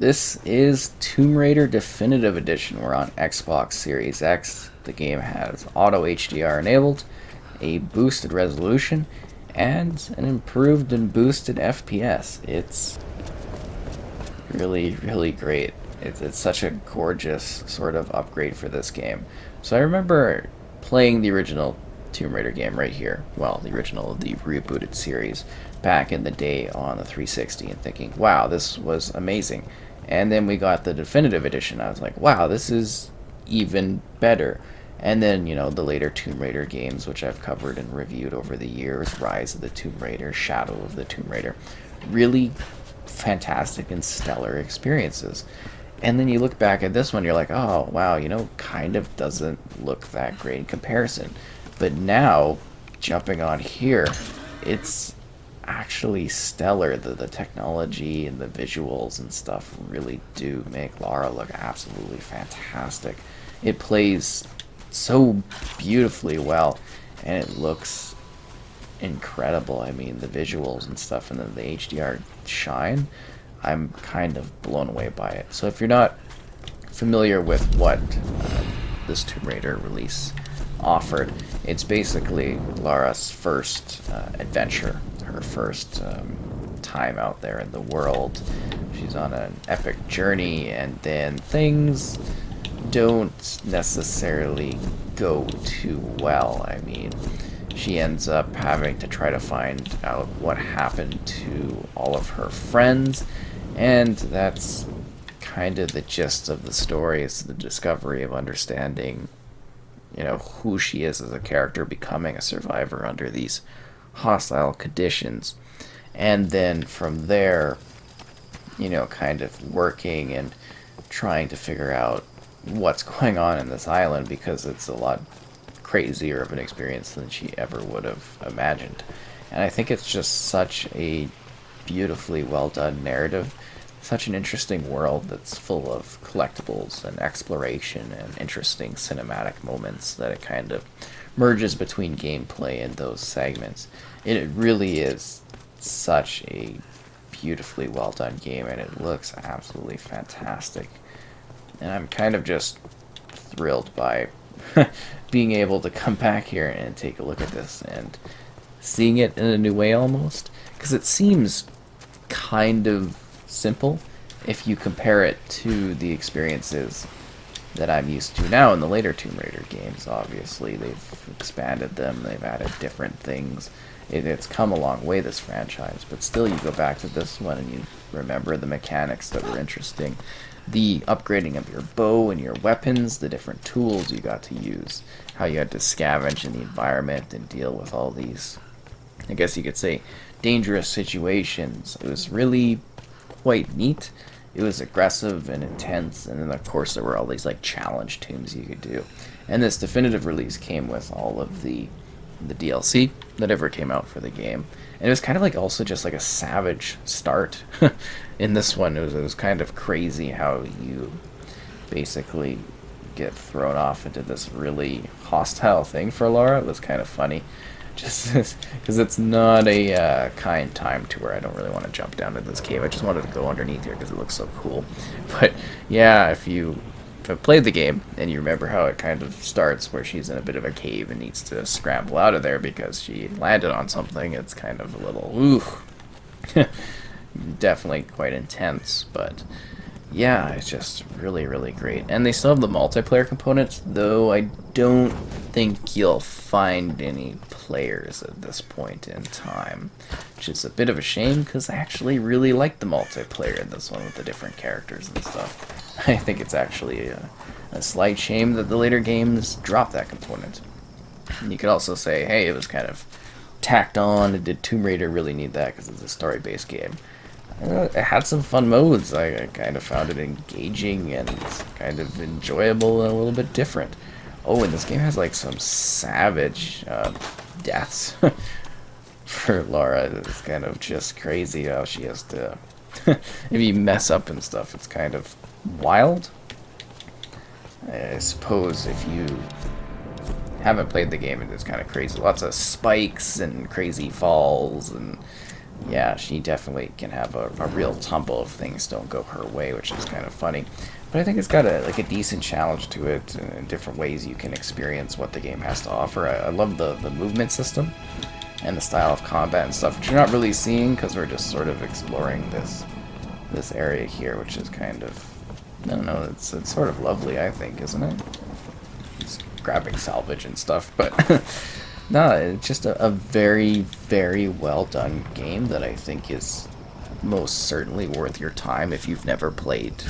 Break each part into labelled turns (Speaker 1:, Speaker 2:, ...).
Speaker 1: This is Tomb Raider Definitive Edition. We're on Xbox Series X. The game has auto HDR enabled, a boosted resolution, and an improved and boosted FPS. It's really, really great. It's such a gorgeous sort of upgrade for this game. So I remember playing the original Tomb Raider game right here. Well, the original, the rebooted series, back in the day on the 360 and thinking, wow, this was amazing. And then we got the definitive edition. I was like, wow, this is even better. And then, you know, the later Tomb Raider games, which I've covered and reviewed over the years, Rise of the Tomb Raider, Shadow of the Tomb Raider, really fantastic and stellar experiences. And then you look back at this one, you're like, oh, wow, you know, kind of doesn't look that great in comparison. But now, jumping on here, it's actually stellar. The technology and the visuals and stuff really do make Lara look absolutely fantastic. It plays so beautifully well, and it looks incredible. I mean, the visuals and stuff, and then the HDR shine, I'm kind of blown away by it. So if you're not familiar with what this Tomb Raider release offered, it's basically Lara's first adventure, her first time out there in the world. She's on an epic journey, and then things don't necessarily go too well. I mean, she ends up having to try to find out what happened to all of her friends, and that's kind of the gist of the story. It's the discovery of understanding, you know, who she is as a character, becoming a survivor under these hostile conditions. And then from there, you know, kind of working and trying to figure out what's going on in this island, because it's a lot crazier of an experience than she ever would have imagined. And I think it's just such a beautifully well done narrative, such an interesting world that's full of collectibles and exploration and interesting cinematic moments, that it kind of merges between gameplay and those segments. It really is such a beautifully well done game, and it looks absolutely fantastic. And I'm kind of just thrilled by being able to come back here and take a look at this and seeing it in a new way almost, because it seems kind of simple if you compare it to the experiences that I'm used to now in the later Tomb Raider games. Obviously, they've expanded them, they've added different things. It's come a long way, this franchise, but still you go back to this one and you remember the mechanics that were interesting. The upgrading of your bow and your weapons, the different tools you got to use, how you had to scavenge in the environment and deal with all these, I guess you could say, dangerous situations. It was really quite neat. It was aggressive and intense, and then of course there were all these like challenge tombs you could do. And this definitive release came with all of the DLC that ever came out for the game. And it was kind of like also just like a savage start. In this one, it was kind of crazy how you basically get thrown off into this really hostile thing for Lara. It was kind of funny, just because it's not a kind time to where I don't really want to jump down to this cave. I just wanted to go underneath here because it looks so cool. But yeah, if you have played the game and you remember how it kind of starts, where she's in a bit of a cave and needs to scramble out of there because she landed on something, it's kind of a little ooh. Definitely quite intense, but yeah, it's just really, really great. And they still have the multiplayer components, though I don't think you'll find any players at this point in time, which is a bit of a shame, because I actually really like the multiplayer in this one with the different characters and stuff. I think it's actually a slight shame that the later games dropped that component. And you could also say, hey, it was kind of tacked on. Did Tomb Raider really need that because it's a story-based game? It had some fun modes. I kind of found it engaging and kind of enjoyable and a little bit different. Oh, and this game has like some savage deaths for Lara. It's kind of just crazy how she has to if you mess up and stuff, it's kind of wild. I suppose if you haven't played the game, it's kind of crazy. Lots of spikes and crazy falls and yeah, she definitely can have a real tumble if things don't go her way, which is kind of funny. But I think it's got a decent challenge to it in different ways you can experience what the game has to offer. I love the movement system and the style of combat and stuff, which you're not really seeing because we're just sort of exploring this area here, which is kind of, I don't know, it's sort of lovely, I think, isn't it? Just grabbing salvage and stuff, but no, it's just a very, very well done game that I think is most certainly worth your time if you've never played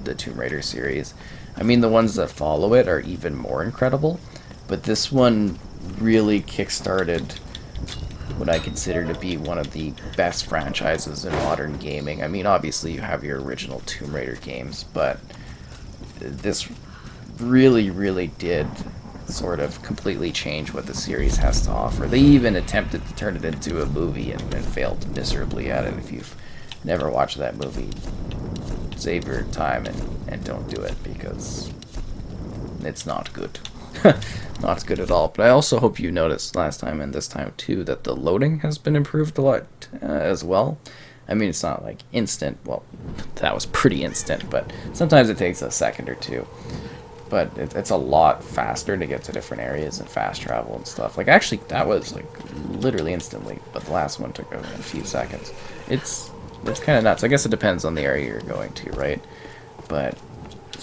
Speaker 1: the Tomb Raider series. I mean, the ones that follow it are even more incredible, but this one really kickstarted what I consider to be one of the best franchises in modern gaming. I mean, obviously you have your original Tomb Raider games, but this really, really did sort of completely change what the series has to offer. They even attempted to turn it into a movie and failed miserably at it. If you've never watched that movie, save your time and don't do it, because it's not good. Not good at all. But I also hope you noticed last time and this time too that the loading has been improved a lot as well. I mean, it's not like instant. Well, that was pretty instant, but sometimes it takes a second or two. But it's a lot faster to get to different areas and fast travel and stuff. Like, actually, that was like literally instantly, but the last one took a few seconds. It's kind of nuts. I guess it depends on the area you're going to, right? But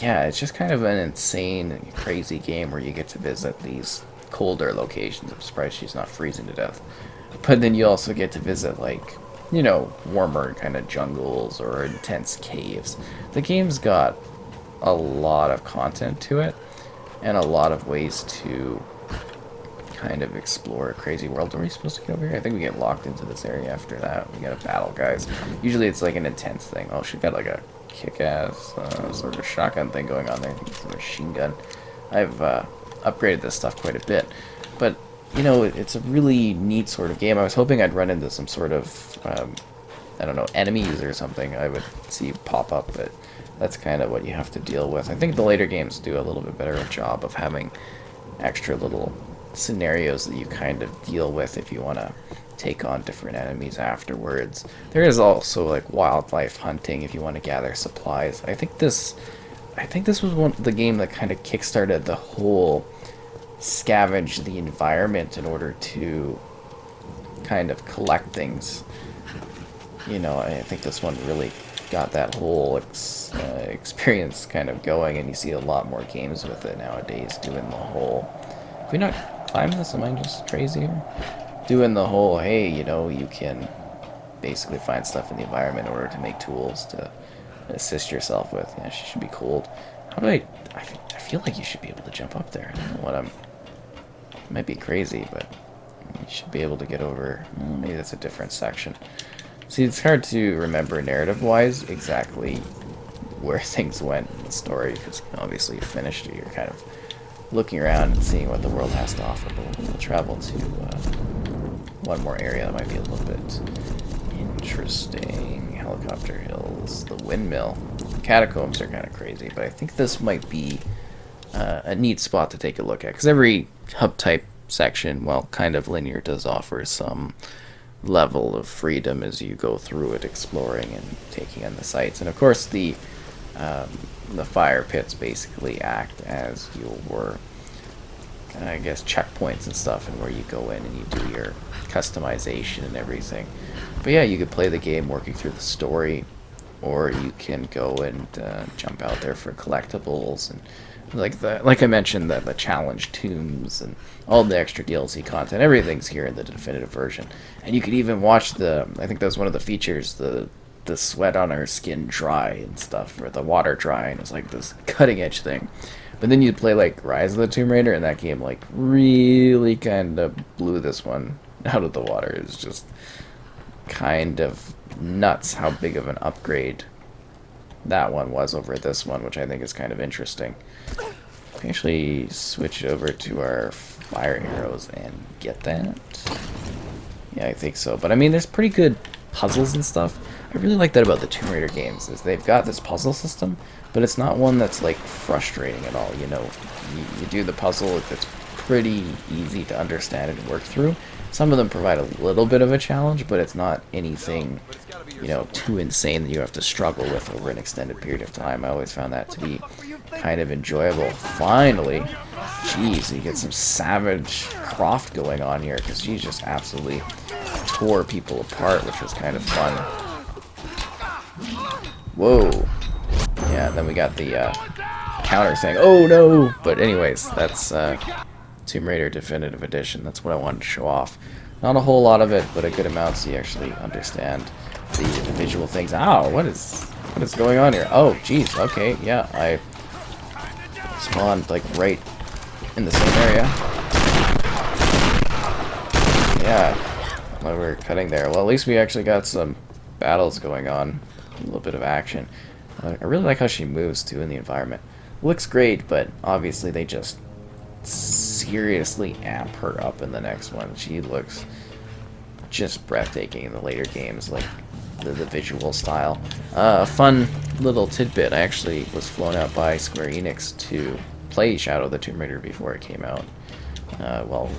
Speaker 1: yeah, it's just kind of an insane, crazy game where you get to visit these colder locations. I'm surprised she's not freezing to death. But then you also get to visit, like, you know, warmer kind of jungles or intense caves. The game's got a lot of content to it and a lot of ways to kind of explore a crazy world. Are we supposed to get over here? I think we get locked into this area after that. We gotta battle guys. Usually it's like an intense thing. Oh, she got like a kick-ass sort of shotgun thing going on there. I think it's a machine gun. I've upgraded this stuff quite a bit. But, you know, it's a really neat sort of game. I was hoping I'd run into some sort of, I don't know, enemies or something I would see pop up, but that's kind of what you have to deal with. I think the later games do a little bit better job of having extra little scenarios that you kind of deal with if you want to take on different enemies afterwards. There is also like wildlife hunting if you want to gather supplies. I think this was the game that kind of kickstarted the whole scavenge the environment in order to kind of collect things. You know, I think this one really got that whole experience kind of going, and you see a lot more games with it nowadays doing the whole... Can we not climb this? Am I just crazy here? Doing the whole, hey, you know, you can basically find stuff in the environment in order to make tools to assist yourself with. Yeah, she should be cold. How do I feel like you should be able to jump up there. I don't know what it might be crazy, but you should be able to get over. Maybe that's a different section. See, it's hard to remember narrative-wise exactly where things went in the story, because obviously you finished it. You're kind of looking around and seeing what the world has to offer. But we'll travel to one more area that might be a little bit interesting. Helicopter Hills, the windmill. The catacombs are kind of crazy, but I think this might be a neat spot to take a look at, because every hub-type section, well, kind of linear, does offer some level of freedom as you go through it, exploring and taking in the sights. And of course the fire pits basically act as your, I guess, checkpoints and stuff, and where you go in and you do your customization and everything. But yeah, you could play the game working through the story, or you can go and jump out there for collectibles, and like I mentioned, the challenge tombs and all the extra DLC content. Everything's here in the definitive version, and you could even watch I think that was one of the features, the sweat on her skin dry and stuff, or the water dry, and it's like this cutting edge thing. But then you'd play like Rise of the Tomb Raider, and that game like really kind of blew this one out of the water. It's just kind of nuts how big of an upgrade that one was over this one, which I think is kind of interesting. We actually switch over to our fire arrows and get that. Yeah, I think so. But I mean, there's pretty good puzzles and stuff. I really like that about the Tomb Raider games, is they've got this puzzle system, but it's not one that's like frustrating at all. You know, you do the puzzle, it's pretty easy to understand and work through, Some of them provide a little bit of a challenge, but it's not anything, too insane that you have to struggle with over an extended period of time. I always found that to be kind of enjoyable. Finally, jeez, you get some savage Croft going on here, because she just absolutely tore people apart, which was kind of fun. Whoa. Yeah, then we got the counter thing. Oh no! But anyways, that's Tomb Raider Definitive Edition. That's what I wanted to show off. Not a whole lot of it, but a good amount so you actually understand the visual things. Ow, what is going on here? Oh, jeez, okay, yeah, I spawned, like, right in the same area. Yeah, while we were cutting there. Well, at least we actually got some battles going on. A little bit of action. I really like how she moves, too, in the environment. Looks great, but obviously they just seriously amp her up in the next one. She looks just breathtaking in the later games, like the visual style. A fun little tidbit, I actually was flown out by Square Enix to play Shadow of the Tomb Raider before it came out. Well,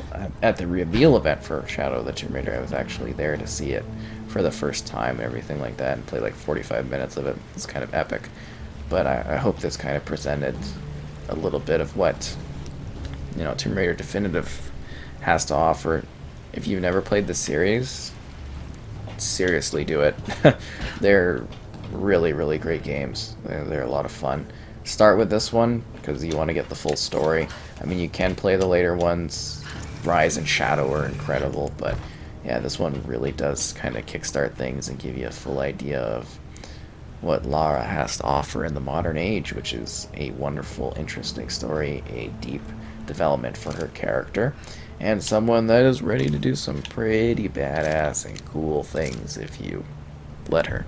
Speaker 1: at the reveal event for Shadow of the Tomb Raider, I was actually there to see it for the first time and everything like that, and play like 45 minutes of it. It's kind of epic. But I hope this kind of presented a little bit of what Tomb Raider Definitive has to offer. If you've never played the series, seriously do it. They're really, really great games. They're a lot of fun. Start with this one because you want to get the full story. I mean, you can play the later ones. Rise and Shadow are incredible, but yeah, this one really does kind of kickstart things and give you a full idea of what Lara has to offer in the modern age, which is a wonderful, interesting story, a deep development for her character, and someone that is ready to do some pretty badass and cool things if you let her.